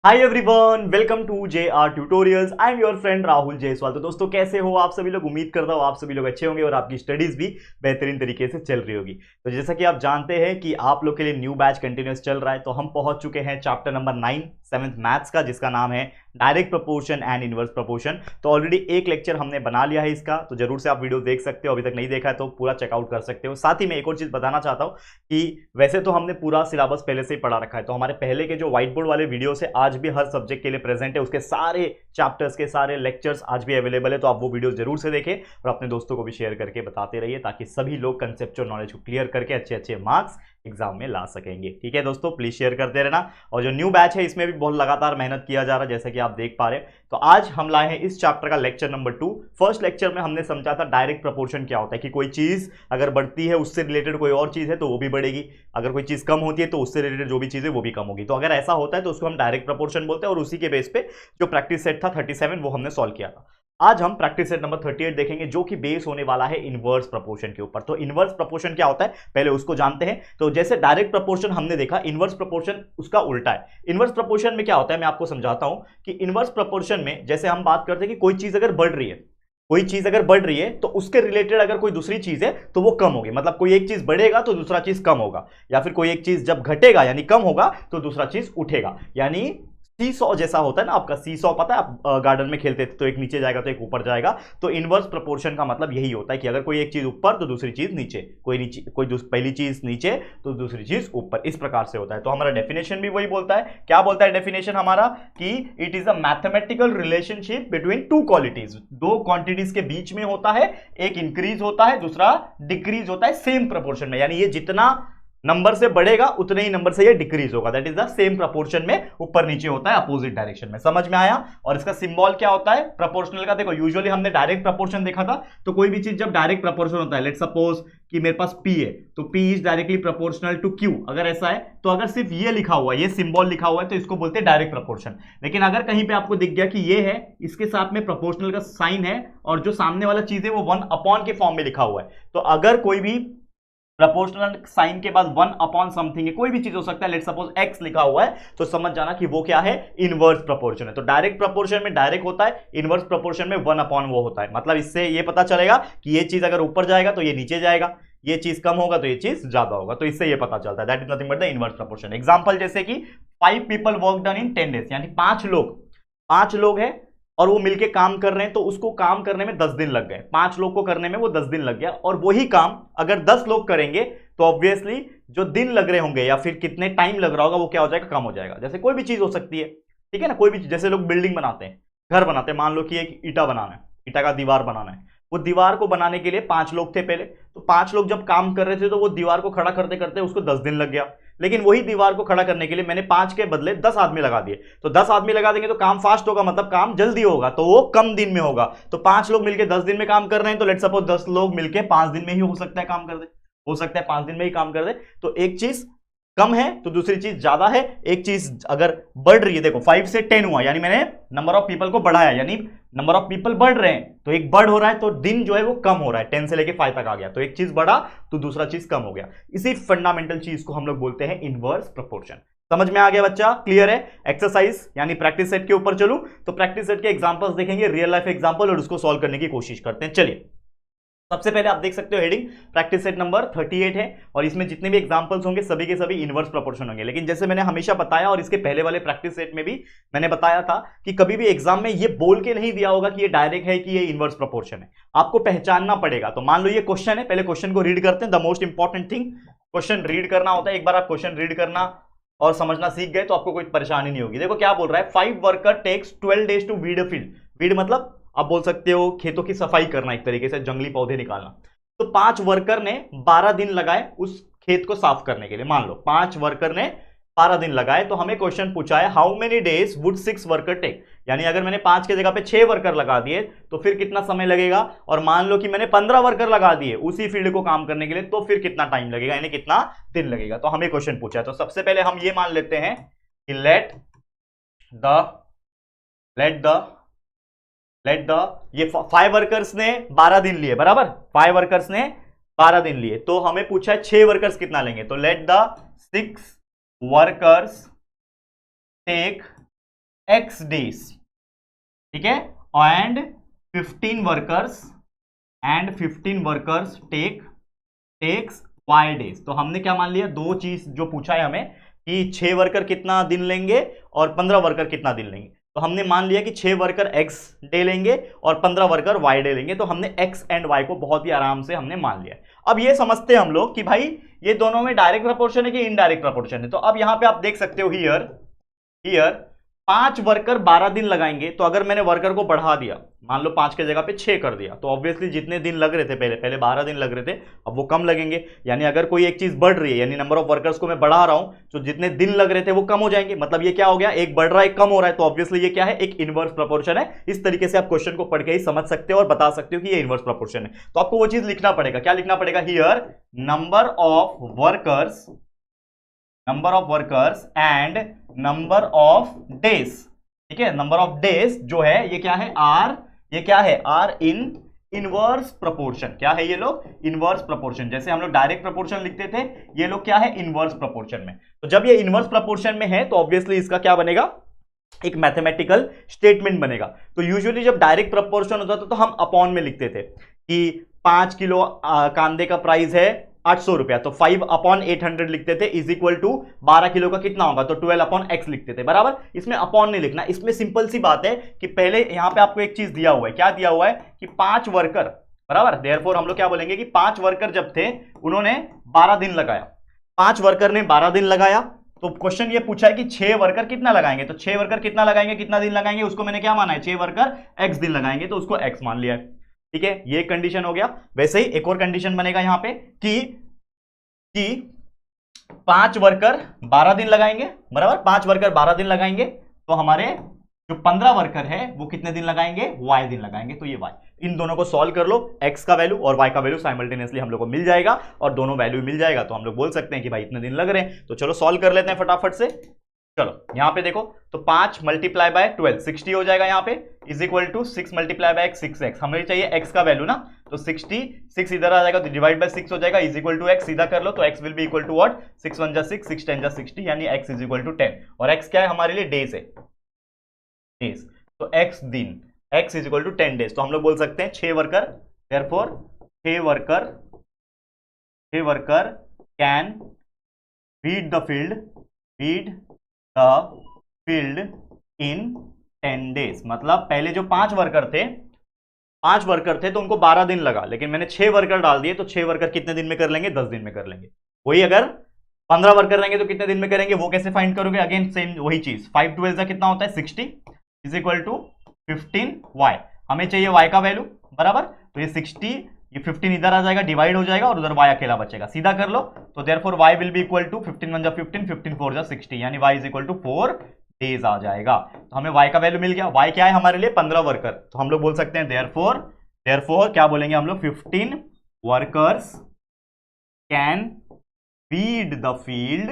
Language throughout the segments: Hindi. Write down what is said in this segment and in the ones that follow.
Hi everyone, welcome to JR tutorials. I'm your friend Rahul Jaiswal. तो दोस्तों कैसे हो आप सभी लोग? उम्मीद करता हूँ आप सभी लोग अच्छे होंगे और आपकी स्टडीज भी बेहतरीन तरीके से चल रही होगी। तो जैसा कि आप जानते हैं कि आप लोग के लिए न्यू बैच कंटिन्यूस चल रहा है, तो हम पहुंच चुके हैं चैप्टर नंबर 9 7th मैथ्स का, जिसका नाम है direct proportion and inverse proportion. तो ऑलरेडी एक लेक्चर हमने बना लिया है इसका, तो जरूर से आप वीडियो देख सकते हो। अभी तक नहीं देखा है तो पूरा चेकआउट कर सकते हो। साथ ही मैं एक और चीज बताना चाहता हूँ कि वैसे तो हमने पूरा सिलेबस पहले से ही पढ़ा रखा है, तो हमारे पहले के जो व्हाइट बोर्ड वाले वीडियो है आज भी हर सब्जेक्ट के लिए प्रेजेंट है। उसके सारे चैप्टर्स के सारे लेक्चर्स आज भी अवेलेबल है, तो आप वो वीडियो जरूर से देखें और अपने दोस्तों को भी शेयर करके बताते रहिए, ताकि सभी लोग कंसेप्चुअल नॉलेज को क्लियर करके अच्छे अच्छे मार्क्स एग्जाम में ला सकेंगे। ठीक है दोस्तों, प्लीज शेयर करते रहना। और जो न्यू बैच है इसमें भी बहुत लगातार मेहनत किया जा रहा है, जैसे कि आप देख पा रहे हैं। तो आज हम लाए हैं इस चैप्टर का लेक्चर नंबर 2। फर्स्ट लेक्चर में हमने समझा था डायरेक्ट प्रोपोर्शन क्या होता है, कि कोई चीज अगर बढ़ती है उससे रिलेटेड कोई और चीज है तो वो भी बढ़ेगी, अगर कोई चीज कम होती है तो उससे रिलेटेड जो भी चीज है वो भी कम होगी। तो अगर ऐसा होता है तो उसको हम डायरेक्ट प्रोपोर्शन बोलते हैं, और उसी के बेस पे जो प्रैक्टिस सेट था 37 वो हमने सॉल्व किया था। आज हम प्रैक्टिस सेट नंबर 38 देखेंगे, जो कि बेस होने वाला है इनवर्स प्रोपोर्शन के ऊपर। तो इनवर्स प्रोपोर्शन क्या होता है पहले उसको जानते हैं। तो जैसे डायरेक्ट प्रोपोर्शन हमने देखा, इनवर्स प्रोपोर्शन उसका उल्टा है। इनवर्स प्रोपोर्शन में क्या होता है मैं आपको समझाता हूं कि इनवर्स प्रोपोर्शन में जैसे हम बात करते हैं कि कोई चीज अगर बढ़ रही है, कोई चीज अगर बढ़ रही है तो उसके रिलेटेड अगर कोई दूसरी चीज है तो वो कम होगी। मतलब कोई एक चीज बढ़ेगा तो दूसरा चीज कम होगा, या फिर कोई एक चीज जब घटेगा यानी कम होगा तो दूसरा चीज उठेगा। यानी सीसॉ जैसा होता है ना, आपका सीसॉ पता है, आप गार्डन में खेलते थे तो एक नीचे जाएगा तो एक ऊपर जाएगा। तो इनवर्स प्रोपोर्शन का मतलब यही होता है कि अगर कोई एक चीज ऊपर तो दूसरी चीज नीचे, पहली चीज नीचे तो दूसरी चीज ऊपर, इस प्रकार से होता है। तो हमारा डेफिनेशन भी वही बोलता है। क्या बोलता है डेफिनेशन हमारा? कि it is a mathematical relationship between two qualities. दो क्वांटिटीज के बीच में होता है, एक इंक्रीज होता है दूसरा डिक्रीज होता है सेम प्रोपोर्शन में। यानी ये जितना नंबर से बढ़ेगा उतने ही नंबर से ये डिक्रीज होगा। That is the same proportion में ऊपर नीचे होता है, अपोजिट डायरेक्शन में। समझ में आया? और इसका सिंबल क्या होता है प्रोपोर्शनल का? देखो यूजुअली हमने डायरेक्ट प्रोपोर्शन देखा था, तो कोई भी चीज जब डायरेक्ट प्रोपोर्शन होता है, लेट्स सपोज कि मेरे पास P है तो P is directly proportional to Q। अगर ऐसा है तो अगर सिर्फ ये लिखा हुआ है, ये सिंबल लिखा हुआ है, तो इसको बोलते हैं डायरेक्ट प्रोपोर्शन। लेकिन अगर कहीं पे आपको दिख गया कि ये है, इसके साथ में प्रोपोर्शनल का साइन है और जो सामने वाला चीज है वो 1 अपॉन के फॉर्म में लिखा हुआ है, तो अगर कोई भी प्रपोर्शनल साइन के बाद 1 अपॉन समथिंग है, कोई भी चीज हो सकता है, लेट्स सपोज x लिखा हुआ है, तो समझ जाना कि वो क्या है, इनवर्स प्रोपोर्शन है। तो डायरेक्ट प्रोपोर्शन में डायरेक्ट होता है, इनवर्स प्रोपोर्शन में 1 अपॉन वो होता है। मतलब इससे ये पता चलेगा कि ये चीज अगर ऊपर जाएगा तो ये नीचे जाएगा, ये चीज कम होगा तो ये चीज ज्यादा होगा। तो इससे ये पता चलता है that is nothing but the inverse proportion. Example जैसे कि 5 people work done in 10 days, यानी 5 लोग हैं और वो मिलके काम कर रहे हैं, तो उसको काम करने में 10 दिन लग गए। 5 लोग को करने में वो 10 दिन लग गया, और वही काम अगर 10 लोग करेंगे तो ऑब्वियसली जो दिन लग रहे होंगे या फिर कितने टाइम लग रहा होगा वो क्या हो जाएगा, कम हो जाएगा। जैसे कोई भी चीज हो सकती है, ठीक है ना, कोई भी चीज, जैसे लोग बिल्डिंग बनाते हैं, घर बनाते हैं, मान लो कि एक ईटा बनाना है, ईटा का दीवार बनाना है। वो दीवार को बनाने के लिए 5 लोग थे पहले, तो 5 लोग जब काम कर रहे थे तो वो दीवार को खड़ा करते करते उसको 10 दिन लग गया। लेकिन वही दीवार को खड़ा करने के लिए मैंने 5 के बदले 10 आदमी लगा दिए, तो 10 आदमी लगा देंगे तो काम फास्ट होगा, मतलब काम जल्दी होगा, तो वो कम दिन में होगा। तो 5 लोग मिलकर 10 दिन में काम कर रहे हैं, तो लेट्स सपोज 10 लोग मिलकर 5 दिन में ही हो सकता है काम कर दे, हो सकता है 5 दिन में ही काम कर दे। तो एक चीज कम है तो दूसरी चीज ज्यादा है, एक चीज अगर बढ़ रही है, देखो 5 से 10 हुआ यानी मैंने नंबर ऑफ पीपल को बढ़ाया, यानी नंबर ऑफ पीपल बढ़ रहे हैं, तो एक बढ़ हो रहा है तो दिन जो है वो कम हो रहा है, 10 से लेके 5 तक आ गया, तो एक चीज बढ़ा तो दूसरा चीज कम हो गया। इसी फंडामेंटल चीज को हम लोग बोलते हैं इनवर्स प्रोपोर्शन। समझ में आ गया बच्चा? क्लियर है? एक्सरसाइज यानी प्रैक्टिस सेट के ऊपर चलूं तो प्रैक्टिस सेट के एग्जांपल्स देखेंगे, रियल लाइफ एग्जांपल, और उसको सॉल्व करने की कोशिश करते हैं। चलिए सबसे पहले आप देख सकते हो हेडिंग प्रैक्टिस सेट नंबर 38 है, और इसमें जितने भी एग्जांपल्स होंगे सभी के सभी इनवर्स प्रोपोर्शन होंगे। लेकिन जैसे मैंने हमेशा बताया, और इसके पहले वाले प्रैक्टिस सेट में भी मैंने बताया था कि कभी भी एग्जाम में ये बोल के नहीं दिया होगा कि ये डायरेक्ट है कि ये इनवर्स प्रोपोर्शन है, आपको पहचानना पड़ेगा। तो मान लो ये क्वेश्चन है, पहले क्वेश्चन को रीड करते हैं। The most important thing question read करना होता है। एक बार आप क्वेश्चन रीड करना और समझना सीख गए तो आपको कोई परेशानी नहीं होगी। देखो क्या बोल रहा है, 5 worker takes 12 days to weed a field. Weed मतलब आप बोल सकते हो खेतों की सफाई करना, एक तरीके से जंगली पौधे निकालना। तो 5 वर्कर ने 12 दिन लगाए उस खेत को साफ करने के लिए। मान लो 5 वर्कर ने 12 दिन लगाए, तो हमें क्वेश्चन पूछा है how many days would 6 worker take, यानी अगर मैंने 5 की जगह पे 6 वर्कर लगा दिए तो फिर कितना समय लगेगा। और मान लो कि मैंने 15 वर्कर लगा दिए उसी फील्ड को काम करने के लिए, तो फिर कितना टाइम लगेगा, यानी कितना दिन लगेगा। तो हमें क्वेश्चन पूछा है, तो सबसे पहले हम ये मान लेते हैं कि लेट द ये 5 वर्कर्स ने 12 दिन लिए, बराबर 5 वर्कर्स ने 12 दिन लिए, तो हमें पूछा है 6 वर्कर्स कितना लेंगे। तो let the 6 workers take x days, ठीक है, and 15 workers takes y days। तो हमने क्या मान लिया, दो चीज जो पूछा है हमें कि 6 वर्कर कितना दिन लेंगे और 15 वर्कर कितना दिन लेंगे, तो हमने मान लिया कि 6 वर्कर x डे लेंगे और 15 वर्कर y डे लेंगे। तो हमने x एंड y को बहुत ही आराम से हमने मान लिया। अब ये समझते हैं हम लोग कि भाई ये दोनों में डायरेक्ट प्रपोर्शन है कि इनडायरेक्ट प्रपोर्शन है। तो अब यहां पे आप देख सकते हो हियर 5 वर्कर 12 दिन लगाएंगे, तो अगर मैंने वर्कर को बढ़ा दिया, मान लो 5 के जगह पे 6 कर दिया, तो ऑब्वियसली जितने दिन लग रहे थे पहले 12 दिन लग रहे थे, अब वो कम लगेंगे। यानी अगर कोई एक चीज बढ़ रही है, यानी नंबर ऑफ वर्कर्स को मैं बढ़ा रहा हूं, तो जितने दिन लग रहे थे वो कम हो जाएंगे। मतलब ये क्या हो गया, एक बढ़ रहा है एक कम हो रहा है, तो ऑब्वियसली ये क्या है, एक इनवर्स प्रपोर्शन है। इस तरीके से आप क्वेश्चन को पढ़ के ही समझ सकते हो और बता सकते हो कि ये इनवर्स प्रपोर्शन है। तो आपको वो चीज लिखना पड़ेगा, क्या लिखना पड़ेगा, here number of workers and number of days, ठीक है। नंबर ऑफ डेज जो है ये क्या है, आर इन इनवर्स प्रपोर्शन। क्या है ये लोग, इनवर्स प्रपोर्शन। जैसे हम लोग डायरेक्ट प्रपोर्शन लिखते थे, ये लोग क्या है, इनवर्स प्रपोर्शन में। तो जब ये इनवर्स प्रपोर्शन में है तो ऑब्वियसली इसका क्या बनेगा, एक मैथमेटिकल स्टेटमेंट बनेगा। तो यूजुअली जब डायरेक्ट प्रपोर्शन होता था तो हम अपॉन में लिखते थे कि 5 किलो कांदे का प्राइस है 800 रुपया, तो 5/800 लिखते थे, इज इक्वल टू 12 किलो का कितना होगा, तो 12/x लिखते थे, बराबर। इसमें अपॉन नहीं लिखना, इसमें सिंपल सी बात है कि पहले यहां पे आपको एक चीज दिया हुआ है, क्या दिया हुआ है कि 5 वर्कर, बराबर। देयरफॉर हम लोग क्या बोलेंगे कि 5 वर्कर जब थे उन्होंने 12 दिन लगाया, 5 वर्कर ने 12 दिन लगाया। तो क्वेश्चन ये पूछा है कि 6 वर्कर कितना लगाएंगे, तो 6 वर्कर कितना लगाएंगे, कितना दिन लगाएंगे, उसको मैंने क्या माना है, 6 वर्कर x दिन लगाएंगे, तो उसको x मान लिया है, ठीक है। ये कंडीशन हो गया। वैसे ही एक और कंडीशन बनेगा यहां पे कि 5 वर्कर 12 दिन लगाएंगे, बराबर। 5 वर्कर 12 दिन लगाएंगे, तो हमारे जो 15 वर्कर है वो कितने दिन लगाएंगे, y दिन लगाएंगे। तो ये y, इन दोनों को सॉल्व कर लो, x का वैल्यू और y का वैल्यू साइमल्टेनियसली हम लोग को मिल जाएगा, और दोनों वैल्यू मिल जाएगा तो हम लोग बोल सकते हैं कि भाई इतने दिन लग रहे हैं। तो चलो सॉल्व कर लेते हैं फटाफट से। चलो यहां पे देखो, तो 5 मल्टीप्लाई बाय 12 60 हो जाएगा यहाँ पे, is equal to 6 multiply by 6x, हमें चाहिए x का वैल्यू ना, तो 60 6 इधर आ जाएगा तो डिवाइड बाय 6 हो जाएगा, इज इक्वल टू x, सीधा कर लो, तो x will be equal to what, 6 1 जा 6 6 10 जा 60, यानी x इज इक्वल टू 10। और x क्या है हमारे लिए, डेज है, डेज, तो x दिन, x is equal to 10 days. तो हम लोग बोल सकते हैं 6 worker, therefore 6 worker can feed the field in 10 days. मतलब पहले जो 5 वर्कर थे तो उनको 12 दिन लगा, लेकिन मैंने 6 वर्कर डाल दिए, तो 6 वर्कर कितने दिन में कर लेंगे, 10 दिन में कर लेंगे। वही अगर 15 वर्कर रहेंगे तो कितने दिन में करेंगे, वो कैसे फाइंड करोगे, अगेन सेम वही चीज, 5 12 का कितना होता है 60, इज इक्वल टू 15y, हमें चाहिए y का वैल्यू, बराबर। तो ये 60, ये 15 इधर आ जाएगा, डिवाइड हो जाएगा, और उधर y अकेला बचेगा, सीधा कर लो, तो therefore y will be equal to 15 1 जा 15 15 4 जा 60, यानी y is equal to 4 days आ जाएगा। तो हमें y का वैल्यू मिल गया। y क्या है हमारे लिए, 15 वर्कर, तो हम लोग बोल सकते हैं देयरफॉर क्या बोलेंगे हम लोग, 15 workers can feed the field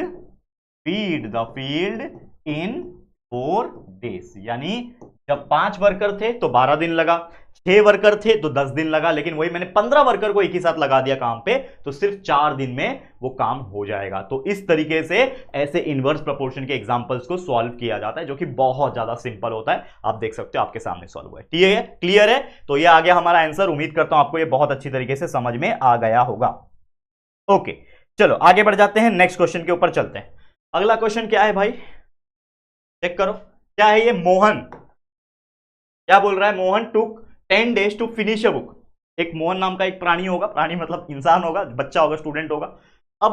in 4 days. यानी जब 5 वर्कर थे तो 12 दिन लगा, 6 वर्कर थे तो 10 दिन लगा, लेकिन वही मैंने 15 वर्कर को एक ही साथ लगा दिया काम पे, तो सिर्फ 4 दिन में वो काम हो जाएगा। तो इस तरीके से ऐसे इनवर्स प्रोपोर्शन के एग्जांपल्स को सॉल्व किया जाता है, जो कि बहुत ज्यादा सिंपल होता है। आप देख सकते हो आपके सामने सॉल्व हुआ है, क्लियर है। तो ये आ गया हमारा आंसर। उम्मीद करता हूं आपको ये बहुत अच्छी तरीके से समझ में आ गया होगा। ओके, चलो आगे बढ़ जाते हैं, नेक्स्ट क्वेश्चन के ऊपर चलते हैं। अगला क्वेश्चन क्या है भाई, चेक करो क्या है ये। मोहन क्या बोल रहा है, Mohan took 10 days to finish a book. एक मोहन नाम का एक प्राणी होगा, प्राणी मतलब इंसान होगा, बच्चा होगा, स्टूडेंट होगा। अब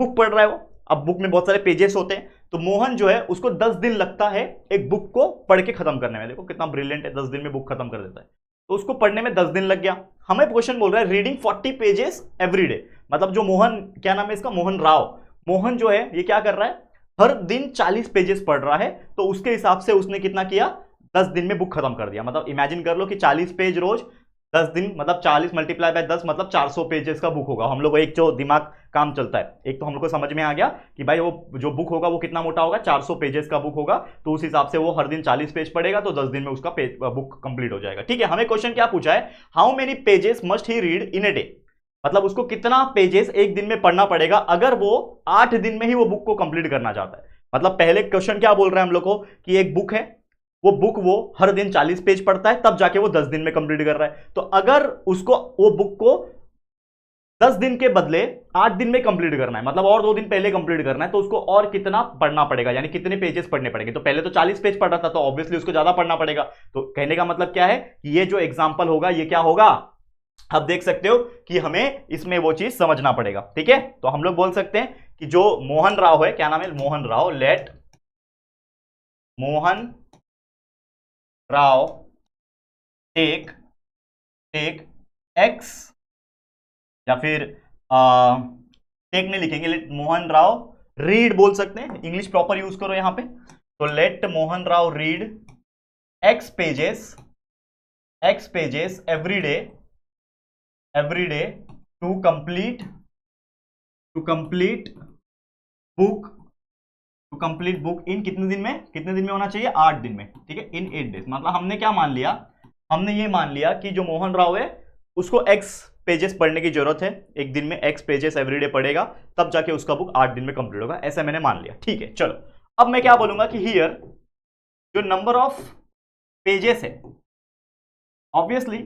बुक पढ़ रहा है वो, अब बुक में बहुत सारे पेजेस होते हैं, तो मोहन जो है उसको 10 दिन लगता है एक बुक को पढ़ के खत्म करने में। देखो कितना ब्रिलियंट है, 10 दिन में बुक खत्म कर देता है। तो उसको पढ़ने में 10 दिन लग गया। हमें क्वेश्चन बोल रहा है रीडिंग 40 पेजेस एवरी डे। मतलब जो मोहन, क्या नाम है इसका, मोहन राव, मोहन जो है ये क्या कर रहा है, हर दिन 40 पेजेस पढ़ रहा है। तो उसके हिसाब से उसने कितना किया, 10 दिन में बुक खत्म कर दिया। मतलब इमेजिन कर लो कि 40 पेज रोज, 10 दिन, मतलब 40 मल्टीप्लाई बाय 10 मतलब 400 पेजेस का बुक होगा। हम लोग को एक जो दिमाग काम चलता है, एक तो हम लोग को समझ में आ गया कि भाई वो जो बुक होगा वो कितना मोटा होगा, 400 पेजेस का बुक होगा। तो उस हिसाब से वो हर दिन 40 पेज पढ़ेगा, तो 10 दिन में उसका बुक कंप्लीट हो जाएगा। ठीक है, हमें क्वेश्चन क्या पूछा है, how many pages must he read in a day. मतलब उसको कितना पेजेस एक दिन में पढ़ना पड़ेगा अगर वो 8 दिन में ही वो बुक को कंप्लीट करना चाहता है। मतलब पहले क्वेश्चन क्या बोल रहा है हम लोग को कि एक बुक है, वो बुक वो हर दिन 40 पेज पढ़ता है, तब जाके वो 10 दिन में कंप्लीट कर रहा है। तो अगर उसको वो बुक को 10 दिन के बदले 8 दिन में कंप्लीट करना है, मतलब और 2 दिन पहले कंप्लीट करना है, तो उसको और कितना पढ़ना पड़ेगा, यानी कितने पेजेस पढ़ने पड़ेंगे। तो पहले तो 40 पेज पढ़ रहा था, तो ऑब्वियसली उसको ज्यादा पढ़ना पड़ेगा। तो कहने का मतलब क्या है कि ये जो एग्जाम्पल होगा ये क्या होगा, आप देख सकते हो कि हमें इसमें वो चीज समझना पड़ेगा। ठीक है, तो हम लोग बोल सकते हैं कि जो मोहन राव है, क्या नाम है, Mohan Rao, let Mohan Rao take x, या फिर टेक नहीं लिखेंगे, लेट मोहन राव रीड बोल सकते हैं, इंग्लिश प्रॉपर यूज करो यहां पे। तो let Mohan Rao read x pages every day to complete book in कितने दिन में होना चाहिए, 8 दिन में। ठीक है, इन 8 डेज। मतलब हमने क्या मान लिया, हमने ये मान लिया कि जो मोहन राव है उसको एक्स पेजेस पढ़ने की जरूरत है, एक दिन में एक्स पेजेस एवरीडे पढ़ेगा, तब जाके उसका बुक 8 दिन में कंप्लीट होगा, ऐसा मैंने मान लिया। ठीक है, चलो अब मैं क्या बोलूंगा कि हियर जो नंबर ऑफ पेजेस है, ऑब्वियसली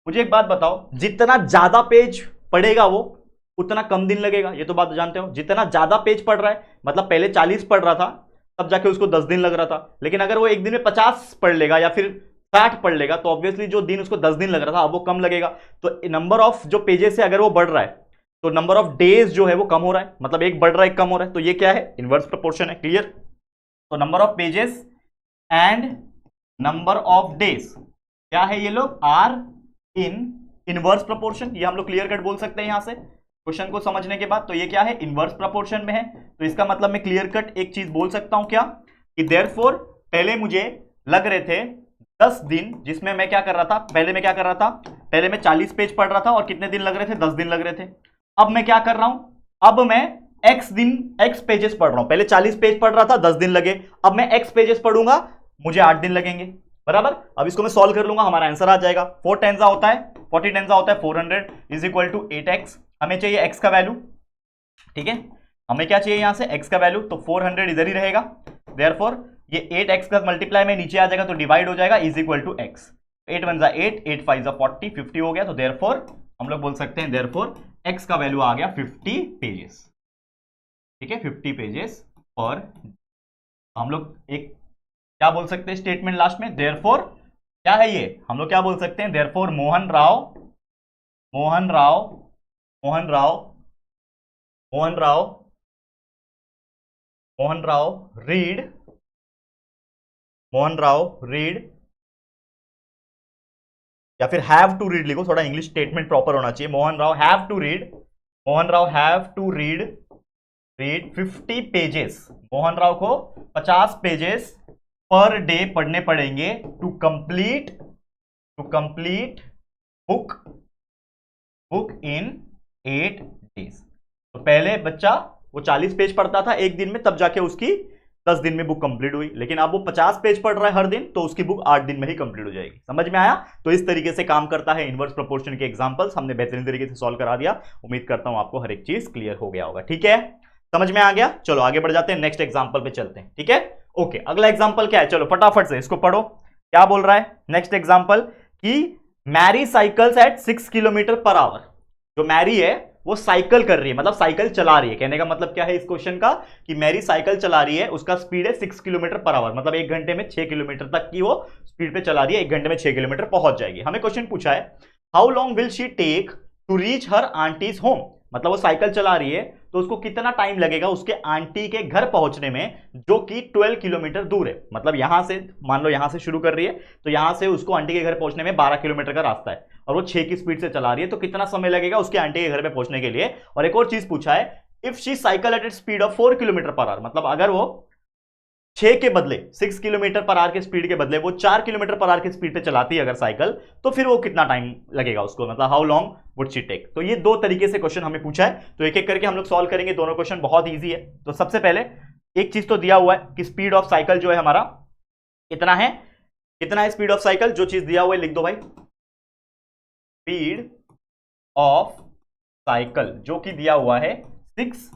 मुझे एक बात बताओ, जितना ज्यादा पेज पढ़ेगा वो उतना कम दिन लगेगा, ये तो बात जानते हो। जितना ज्यादा पेज पढ़ रहा है, मतलब पहले 40 पढ़ रहा था तब जाके उसको 10 दिन लग रहा था, लेकिन अगर वो एक दिन में 50 पढ़ लेगा या फिर 60 पढ़ लेगा, तो ऑब्वियसली जो दिन उसको 10 दिन लग रहा था अब वो कम लगेगा। तो नंबर ऑफ जो पेजेस है अगर वो बढ़ रहा है, तो नंबर ऑफ डेज जो है वो कम हो रहा है, मतलब एक बढ़ रहा है एक कम हो रहा है। तो ये क्या है, इनवर्स प्रोपोर्शन है। क्लियर। तो number of pages and number of days क्या है, ये लोग आर इन इनवर्स प्रोपोर्शन, ये हम लोग क्लियर कट बोल सकते हैं यहां से क्वेश्चन को समझने के बाद। तो ये क्या है, इनवर्स प्रोपोर्शन में है। तो इसका मतलब मैं क्लियर कट एक चीज बोल सकता हूं क्या, कि देयरफॉर पहले मुझे लग रहे थे 10 दिन, जिसमें मैं क्या कर रहा था, पहले मैं 40 पेज पढ़ रहा था और कितने दिन लग रहे थे, 10 दिन लग रहे थे। अब मैं क्या कर रहा हूं, अब मैं एक्स पेजेस पढ़ रहा हूं। पहले 40 पेज पढ़ रहा था, 10 दिन लगे, अब मैं एक्स पेजेस पढ़ूंगा, मुझे 8 दिन लगेंगे, बराबर। अब इसको मैं सॉल्व कर लूंगा, हमारा आंसर आ जाएगा। 4 टेंजा होता है 40 टेंजा होता है 400 इज इक्वल टू 8x। हमें चाहिए x का वैल्यू, ठीक है, हमें क्या चाहिए यहां से x का वैल्यू, तो 400 इधर ही रहेगा। देयरफॉर ये 8x का मल्टीप्लाई में नीचे आ जाएगा तो डिवाइड हो जाएगा, इज इक्वल टू x। 8 1 8, 8 5 40, 50 हो गया। तो देयरफॉर हम लोग बोल सकते हैं देयरफॉर x का वैल्यू आ गया 50 पेजेस। ठीक है, 50 पेजेस पर हम लोग एक क्या बोल सकते हैं स्टेटमेंट लास्ट में, देयरफॉर क्या है ये, हम लोग क्या बोल सकते हैं, देयरफॉर मोहन राव रीड या फिर हैव टू रीड लिखो, थोड़ा इंग्लिश स्टेटमेंट प्रॉपर होना चाहिए। Mohan Rao have to read 50 pages. Mohan Rao को 50 पेजेस पर डे पढ़ने पड़ेंगे to complete book in 8 days. तो पहले बच्चा वो 40 पेज पढ़ता था एक दिन में, तब जाके उसकी 10 दिन में बुक कंप्लीट हुई, लेकिन अब वो 50 पेज पढ़ रहा है हर दिन, तो उसकी बुक 8 दिन में ही कंप्लीट हो जाएगी। समझ में आया। तो इस तरीके से काम करता है इनवर्स प्रोपोर्शन के एग्जांपल्स, हमने बेहतरीन तरीके से सॉल्व करा दिया। उम्मीद करता हूं आपको हर एक चीज क्लियर हो गया होगा। ठीक है, समझ में आ गया। चलो आगे बढ़ जाते हैं, नेक्स्ट एग्जांपल पे चलते हैं। ठीक है, ओके, अगला एग्जांपल क्या है, चलो फटाफट से इसको पढ़ो। क्या बोल रहा है नेक्स्ट एग्जांपल, कि Mary cycles at 6 kilometre per hour. जो मैरी है वो साइकिल कर रही है, मतलब साइकिल चला रही है। कहने का मतलब क्या है इस क्वेश्चन का, कि मैरी साइकिल चला रही है, उसका स्पीड है 6 किलोमीटर पर आवर, मतलब 1 घंटे में 6 किलोमीटर तक की वो स्पीड पे चला रही है, 1 घंटे में 6 किलोमीटर पहुंच जाएगी। हमें क्वेश्चन पूछा है, how long will she take to reach her aunty's home. मतलब वो साइकिल चला रही है तो उसको कितना टाइम लगेगा उसके आंटी के घर पहुंचने में, जो कि 12 किलोमीटर दूर है। मतलब यहां से मान लो यहां से शुरू कर रही है, तो यहां से उसको आंटी के घर पहुंचने में 12 किलोमीटर का रास्ता है, और वो 6 की स्पीड से चला रही है, तो कितना समय लगेगा उसके आंटी के घर पे पहुंचने के लिए। और एक और चीज पूछा है, if she cycle at speed of 4 kilometre per hour, मतलब अगर वो 6 के बदले 6 किलोमीटर पर आवर के स्पीड के बदले वो 4 किलोमीटर पर आवर की स्पीड पे चलाती है अगर साइकिल, तो फिर वो कितना टाइम लगेगा उसको, मतलब how long would she take. तो ये 2 तरीके से क्वेश्चन हमें पूछा है, तो एक एक करके हम लोग सॉल्व करेंगे। दोनों क्वेश्चन बहुत ईजी है। तो सबसे पहले एक चीज तो दिया हुआ है कि स्पीड ऑफ साइकिल जो है हमारा कितना है, स्पीड ऑफ साइकिल, जो चीज दिया हुआ है लिख दो भाई, स्पीड ऑफ साइकिल जो कि दिया हुआ है 6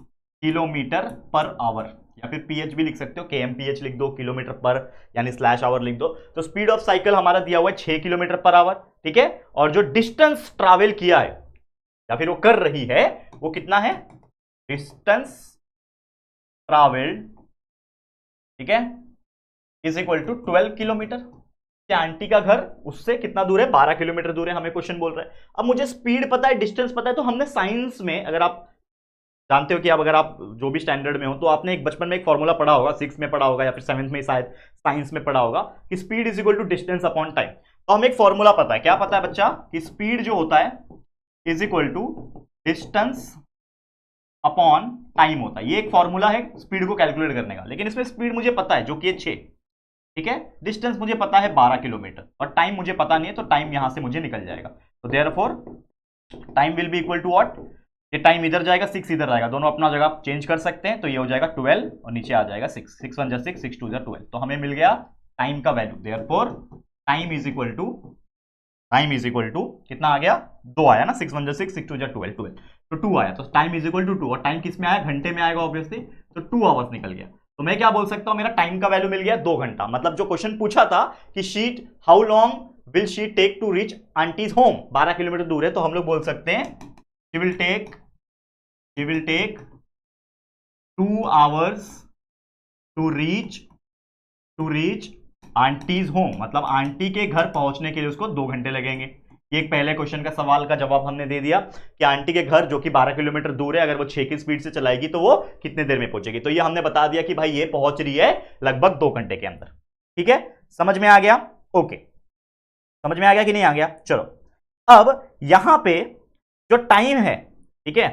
किलोमीटर पर आवर, या फिर ph भी लिख सकते हो, kmph लिख दो, किलोमीटर पर यानी स्लैश आवर लिख दो। तो स्पीड ऑफ साइकिल हमारा दिया हुआ है 6 किलोमीटर पर आवर, ठीक है। और जो डिस्टेंस ट्रैवल किया है या फिर वो कर रही है वो कितना है, डिस्टेंस ट्रैवल्ड, ठीक है, is equal to 12 kilometre. Aunty का घर उससे कितना दूर है, 12 किलोमीटर दूर है, हमें क्वेश्चन बोल रहा है। अब मुझे स्पीड पता है, डिस्टेंस पता है, तो हमने साइंस में, अगर आप जानते हो कि अब अगर आप जो भी स्टैंडर्ड में हो तो आपने एक बचपन में एक फॉर्मूला पढ़ा होगा, 6 में पढ़ा होगा या फिर 7th में शायद साइंस में पढ़ा होगा कि speed is equal to distance upon time. तो हमें एक फॉर्मूला पता है, क्या पता है बच्चा, कि स्पीड जो होता है is equal to distance upon time होता है। ये एक फॉर्मूला है स्पीड को कैलकुलेट करने का, लेकिन इसमें स्पीड मुझे पता है जो कि 6, ठीक है, डिस्टेंस मुझे पता है 12 किलोमीटर और टाइम मुझे पता नहीं है, तो टाइम यहां से मुझे निकल जाएगा। तो therefore time will be equal to what, ये टाइम इधर जाएगा, 6 इधर जाएगा, दोनों अपना जगह चेंज कर सकते हैं, तो ये हो जाएगा 12 और नीचे आ जाएगा 6, 6 1 6, 6 2 12। तो हमें मिल गया टाइम का value. Therefore time is equal to कितना आ गया, 2 आया ना, 6 1 6, 6 2 12 12, तो 2 आया। तो टाइम इज इक्वल टू 2, और टाइम किस में आया, घंटे में आएगा ऑब्वियसली, तो 2 आवर्स निकल गया। तो मैं क्या बोल सकता हूं, मेरा टाइम का वैल्यू मिल गया 2 घंटा। मतलब जो क्वेश्चन पूछा था कि she how long will she take to reach aunty's home, 12 kilometre दूर है, तो हम लोग बोल सकते हैं she will take 2 hours to reach aunty's home, मतलब आंटी के घर पहुंचने के लिए उसको 2 घंटे लगेंगे। ये एक पहले क्वेश्चन का सवाल का जवाब हमने दे दिया कि आंटी के घर जो कि 12 किलोमीटर दूर है, अगर वो 6 की स्पीड से चलाएगी तो वो कितने देर में पहुंचेगी। तो ये हमने बता दिया कि भाई ये पहुंच रही है लगभग 2 घंटे के अंदर। ठीक है, समझ में आ गया, ओके, समझ में आ गया कि नहीं आ गया। चलो अब यहां पे जो टाइम है, ठीक है,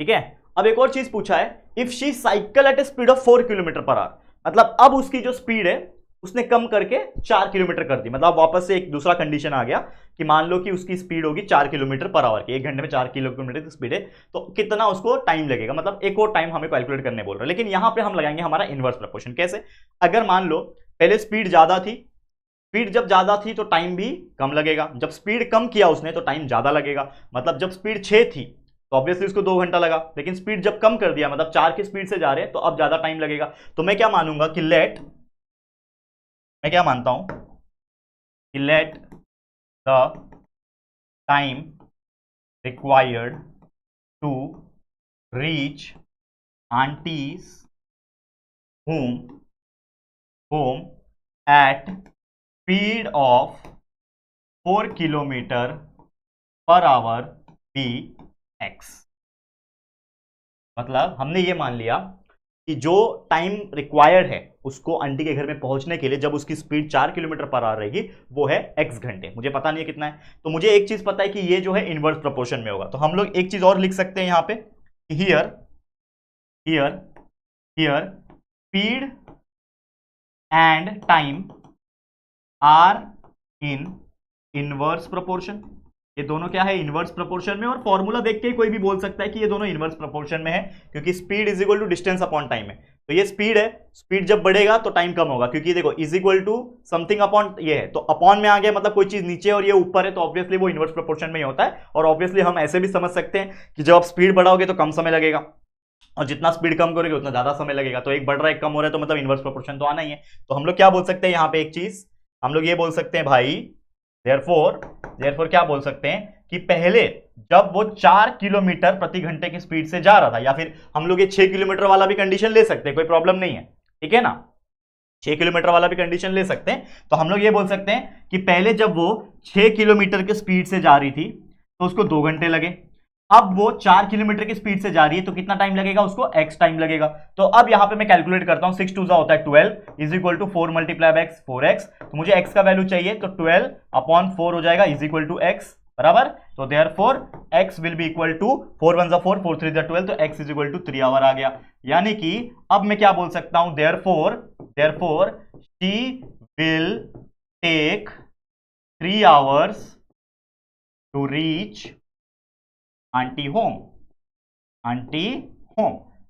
ठीक है, अब एक और चीज पूछा है, if she cycle at a speed of 4 kilometre per hour, मतलब अब उसकी जो स्पीड है उसने कम करके 4 किलोमीटर कर दी। मतलब वापस से एक दूसरा कंडीशन आ गया कि मान लो कि उसकी स्पीड होगी 4 किलोमीटर पर आवर की, 1 घंटे में 4 किलोमीटर की स्पीड है, तो कितना उसको टाइम लगेगा, मतलब एक और टाइम हमें कैलकुलेट करने बोल रहे हैं। लेकिन यहां पे हम लगाएंगे हमारा इनवर्स प्रपोर्शन। कैसे, अगर मान लो पहले स्पीड ज्यादा थी, स्पीड जब ज्यादा थी तो टाइम भी कम लगेगा, जब स्पीड कम किया उसने तो टाइम ज्यादा लगेगा। मतलब जब स्पीड 6 थी तो ऑब्वियसली उसको 2 घंटा लगा, लेकिन स्पीड जब कम कर दिया, मतलब 4 की स्पीड से जा रहे हैं, तो अब ज्यादा टाइम लगेगा। तो मैं क्या मानूंगा कि मैं क्या मानता हूं कि let the time required to reach aunty's home at speed of 4 kilometre per hour be x. मतलब हमने ये मान लिया कि जो टाइम रिक्वायर्ड है उसको आंटी के घर में पहुंचने के लिए, जब उसकी स्पीड 4 किलोमीटर पर आवर रहेगी, वो है x घंटे। मुझे पता नहीं है कितना है, तो मुझे एक चीज पता है कि ये जो है इनवर्स प्रोपोर्शन में होगा। तो हम लोग एक चीज और लिख सकते हैं यहां पे, here speed and time are in inverse proportion. ये दोनों क्या है, इनवर्स प्रोपोर्शन में। और फॉर्मूला देख के कोई भी बोल सकता है कि ये दोनों इनवर्स प्रोपोर्शन में है, क्योंकि speed is equal to distance upon time है। तो ये स्पीड है, स्पीड जब बढ़ेगा तो टाइम कम होगा, क्योंकि देखो is equal to something upon ये है, तो अपॉन में आ गया, मतलब कोई चीज नीचे और ये ऊपर है, तो ऑब्वियसली वो इनवर्स प्रोपोर्शन में ही होता है। और ऑब्वियसली हम ऐसे भी समझ सकते हैं कि जब आप स्पीड बढ़ाओगे तो कम समय लगेगा, और जितना स्पीड कम करोगे उतना ज्यादा समय लगेगा। तो एक बढ़ रहा है एक कम हो रहा है, तो मतलब इनवर्स प्रोपोर्शन तो आना ही है। तो हम लोग क्या बोल सकते हैं यहां पे, एक चीज हम लोग ये बोल सकते हैं भाई, देयरफॉर क्या बोल सकते हैं कि पहले जब वो 4 किलोमीटर प्रति घंटे की स्पीड से जा रहा था, या फिर हम लोग ये 6 किलोमीटर वाला भी कंडीशन ले सकते हैं, कोई प्रॉब्लम नहीं है, ठीक है ना, 6 किलोमीटर वाला भी कंडीशन ले सकते हैं। तो हम लोग ये बोल सकते हैं कि पहले जब वो 6 किलोमीटर की स्पीड से जा रही थी तो उसको 2 घंटे लगे। अब वो 4 किलोमीटर की स्पीड से जा रही है तो कितना टाइम लगेगा उसको, x टाइम लगेगा। तो अब यहां पे मैं कैलकुलेट करता हूं, 6 2 होता है 12 is equal to 4 multiply by x 4x। तो मुझे x का वैल्यू चाहिए, तो 12 अपॉन 4 हो जाएगा इज इक्वल टू x, बराबर। तो therefore x will be equal to 4 1 4 4 3 12, तो x is equal to 3 hour आ गया। यानी कि अब मैं क्या बोल सकता हूं, therefore she will take 3 hours to reach aunty home.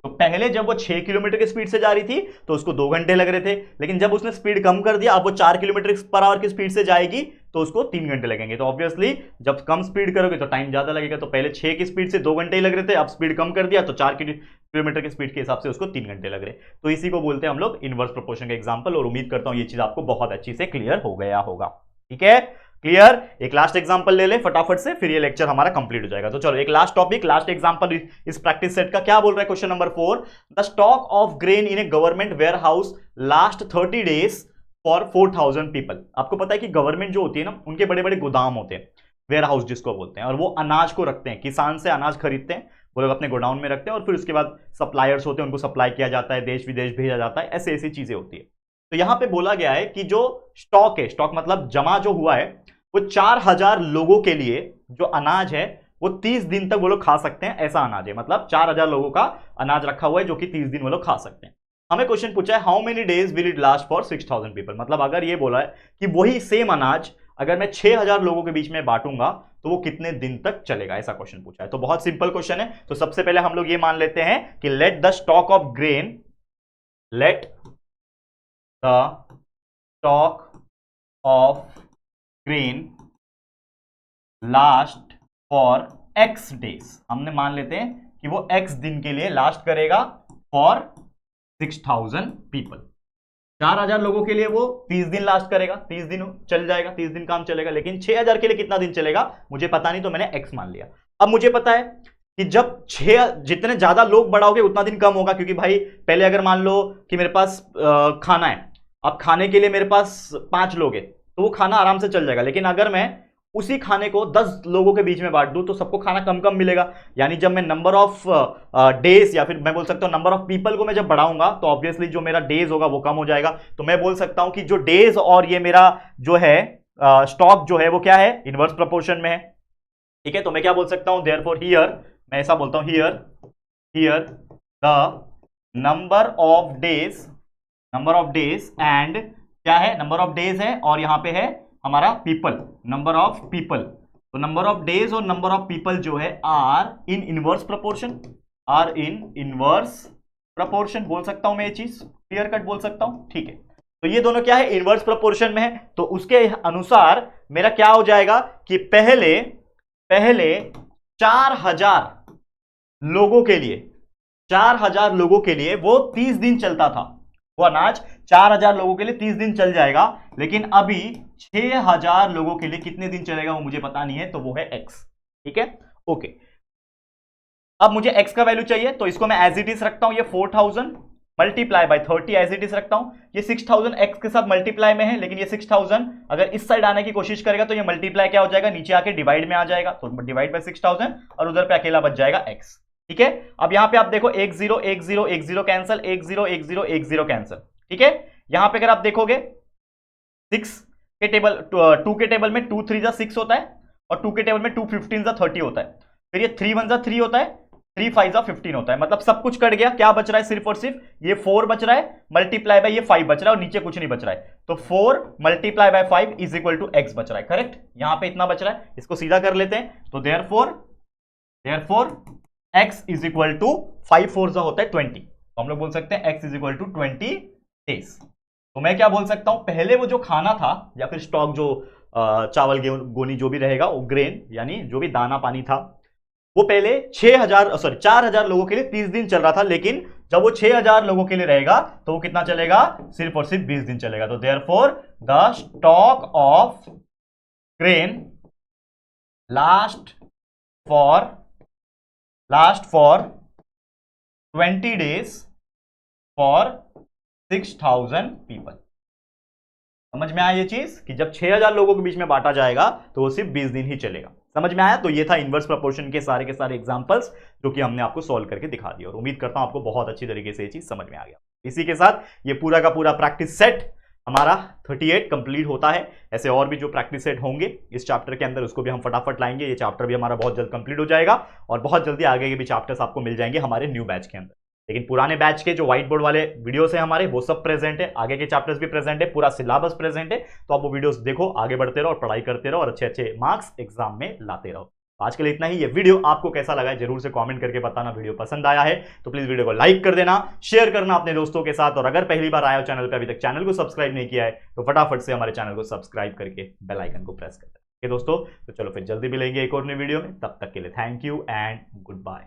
तो पहले जब वो 6 किलोमीटर की स्पीड से जा रही थी तो उसको 2 घंटे लग रहे थे, लेकिन जब उसने स्पीड कम कर दिया, अब वो 4 किलोमीटर पर आवर की स्पीड से जाएगी तो उसको 3 घंटे लगेंगे। तो ऑब्वियसली जब कम स्पीड करोगे तो टाइम ज्यादा लगेगा। तो पहले 6 की स्पीड से 2 घंटे ही लग रहे थे, अब स्पीड कम कर दिया तो किलोमीटर की स्पीड के हिसाब से उसको 3 घंटे लग रहे। तो इसी को बोलते हैं हम लोग इनवर्स प्रोपोर्शन का एग्जांपल, और उम्मीद करता हूं ये चीज आपको बहुत अच्छी से क्लियर हो गया होगा। ठीक है, क्लियर। एक लास्ट एग्जांपल ले ले फटाफट से, फिर ये लेक्चर हमारा कंप्लीट हो जाएगा। तो चलो एक लास्ट टॉपिक, लास्ट एग्जांपल इस प्रैक्टिस सेट का। क्या बोल रहा है question number 4, the stock of grain in a government warehouse last 30 days for 4000 people. आपको पता है कि गवर्नमेंट जो होती है ना, उनके बड़े बड़े गोदाम होते हैं, वेयर हाउस जिसको बोलते हैं, और वो अनाज को रखते हैं, किसान से अनाज खरीदते हैं, वो लोग अपने गोडाउन में रखते हैं, और फिर उसके बाद सप्लायर्स होते हैं, उनको सप्लाई किया जाता है, देश विदेश भेजा जाता है, ऐसे ऐसी चीजें होती है। तो यहां पे बोला गया है कि जो स्टॉक है, स्टॉक मतलब जमा जो हुआ है, वो 4000 लोगों के लिए जो अनाज है वो 30 दिन तक वो लोग खा सकते हैं, ऐसा अनाज है। मतलब 4000 लोगों का अनाज रखा हुआ है जो कि 30 दिन वो लोग खा सकते हैं। हमें क्वेश्चन पूछा है how many days will it last for 6000 people. मतलब अगर ये बोला है कि वही सेम अनाज अगर मैं 6000 लोगों के बीच में बांटूंगा तो वो कितने दिन तक चलेगा, ऐसा क्वेश्चन पूछा है। तो बहुत सिंपल क्वेश्चन है। तो सबसे पहले हम लोग ये मान लेते हैं कि let the stock of grain, let the stock of grain last for x days. हमने मान लेते हैं कि वो एक्स दिन के लिए लास्ट करेगा फॉर 6000 पीपल। 4000 लोगों के लिए वो 30 दिन लास्ट करेगा, 30 दिन चल जाएगा, 30 दिन काम चलेगा। लेकिन 6000 के लिए कितना दिन चलेगा मुझे पता नहीं, तो मैंने एक्स मान लिया। अब मुझे पता है कि जब जितने ज्यादा लोग बढ़ाओगे उतना दिन कम होगा, क्योंकि भाई पहले अगर मान लो कि मेरे पास खाना है, अब खाने के लिए मेरे पास 5 लोग हैं, तो वो खाना आराम से चल जाएगा। लेकिन अगर मैं उसी खाने को 10 लोगों के बीच में बांट दूं तो सबको खाना कम कम मिलेगा। यानी जब मैं नंबर ऑफ डेज, या फिर मैं बोल सकता हूं नंबर ऑफ पीपल को मैं जब बढ़ाऊंगा तो ऑब्वियसली जो मेरा डेज होगा वो कम हो जाएगा। तो मैं बोल सकता हूं कि जो डेज और ये मेरा जो है स्टॉक जो है वो क्या है, इनवर्स प्रोपोर्शन में है। ठीक है, तो मैं क्या बोल सकता हूं, देयरफॉर हियर, मैं ऐसा बोलता हूं here the number of days and क्या है, नंबर ऑफ डेज है, और यहां पे है हमारा पीपल, नंबर ऑफ पीपल। तो नंबर ऑफ डेज और नंबर ऑफ पीपल जो है आर इन इनवर्स प्रोपोर्शन, बोल सकता हूं मैं ये चीज, क्लियर कट बोल सकता हूं। ठीक है, तो ये दोनों क्या है, इनवर्स प्रोपोर्शन में है। तो उसके अनुसार मेरा क्या हो जाएगा कि पहले 4000 लोगों के लिए वो 30 दिन चलता था, वो अनाज 4000 लोगों के लिए 30 दिन चल जाएगा। लेकिन अभी 6000 लोगों के लिए कितने दिन चलेगा वो मुझे पता नहीं है, तो वो है एक्स। ठीक है, ओके। अब मुझे एक्स का वैल्यू चाहिए, तो इसको मैं एज इट इज रखता हूं, ये 4000 multiply by 30 as it is रखता हूं। ये 6000 एक्स के साथ मल्टीप्लाई में है, लेकिन ये 6000 अगर इस साइड आने की कोशिश करेगा तो ये मल्टीप्लाई क्या हो जाएगा, नीचे आके डिवाइड में आ जाएगा। तो डिवाइड बाय 6000 और उधर पे अकेला बच जाएगा एक्स। ठीक है, अब यहां पे आप देखो 1 0 1 0 1 0 कैंसिल, 1 0 1 0 1 0 कैंसिल। ठीक है, यहां पे अगर आप देखोगे 6 के टेबल 2 के टेबल में 2 3 6 होता है, और 2 के टेबल में 2 15 30 होता है। फिर ये 3 1 3 होता है, 3 5 15 होता है। मतलब सब कुछ कट गया, क्या बच रहा है, सिर्फ और सिर्फ ये 4 बच रहा है, मल्टीप्लाई बाय ये 5 बच रहा है, और नीचे कुछ नहीं बच रहा है। तो 4 multiply by 5 is equal to x बच रहा है। करेक्ट, यहां पे इतना बच रहा है, इसको सीधा कर लेते हैं। तो therefore x is equal to 5 4 होता है 20। तो हम लोग बोल सकते हैं x is equal to 20 days. तो मैं क्या बोल सकता हूं, पहले वो जो खाना था या फिर स्टॉक जो चावल गेहूं गोनी जो भी रहेगा, वो ग्रेन यानी जो भी दाना पानी था, वो पहले 4000 लोगों के लिए 30 दिन चल रहा था। लेकिन जब वो 6000 लोगों के लिए रहेगा तो वो कितना चलेगा, सिर्फ और सिर्फ 20 दिन चलेगा। तो therefore the stock of grain last for 20 days for 6000 people. समझ में आया ये चीज कि जब 6000 लोगों के बीच में बांटा जाएगा तो वो सिर्फ 20 दिन ही चलेगा। समझ में आया? तो ये था इनवर्स प्रोपोर्शन के सारे एग्जांपल्स जो कि हमने आपको सॉल्व करके दिखा दिया, और उम्मीद करता हूं आपको बहुत अच्छी तरीके से ये चीज समझ में आ गया। इसी के साथ ये पूरा का पूरा प्रैक्टिस सेट हमारा 38 कंप्लीट होता है। ऐसे और भी जो प्रैक्टिस सेट होंगे इस चैप्टर के अंदर उसको भी हम फटाफट लाएंगे। ये चैप्टर भी हमारा बहुत जल्द कंप्लीट हो जाएगा, और बहुत जल्दी आगे के भी चैप्टर्स आपको मिल जाएंगे हमारे न्यू बैच के अंदर। लेकिन पुराने बैच के जो व्हाइट बोर्ड वाले वीडियोस हैं हमारे, वो सब प्रेजेंट है, आगे के चैप्टर्स भी प्रेजेंट है, पूरा सिलेबस प्रेजेंट है। तो आप वो वीडियोस देखो, आगे बढ़ते रहो और पढ़ाई करते रहो, और अच्छे अच्छे मार्क्स एग्जाम में लाते रहो। आज के लिए इतना ही। ये वीडियो आपको कैसा लगा है जरूर से कमेंट करके बताना। वीडियो पसंद आया है तो प्लीज वीडियो को लाइक कर देना, शेयर करना अपने दोस्तों के साथ, और अगर पहली बार आया हो चैनल पे, अभी तक चैनल को सब्सक्राइब नहीं किया है तो फटाफट से हमारे चैनल को सब्सक्राइब करके बेल आइकन को प्रेस कर देना। दोस्तों तो चलो फिर जल्दी मिलेंगे एक और नई वीडियो में, तब तक के लिए thank you and good bye.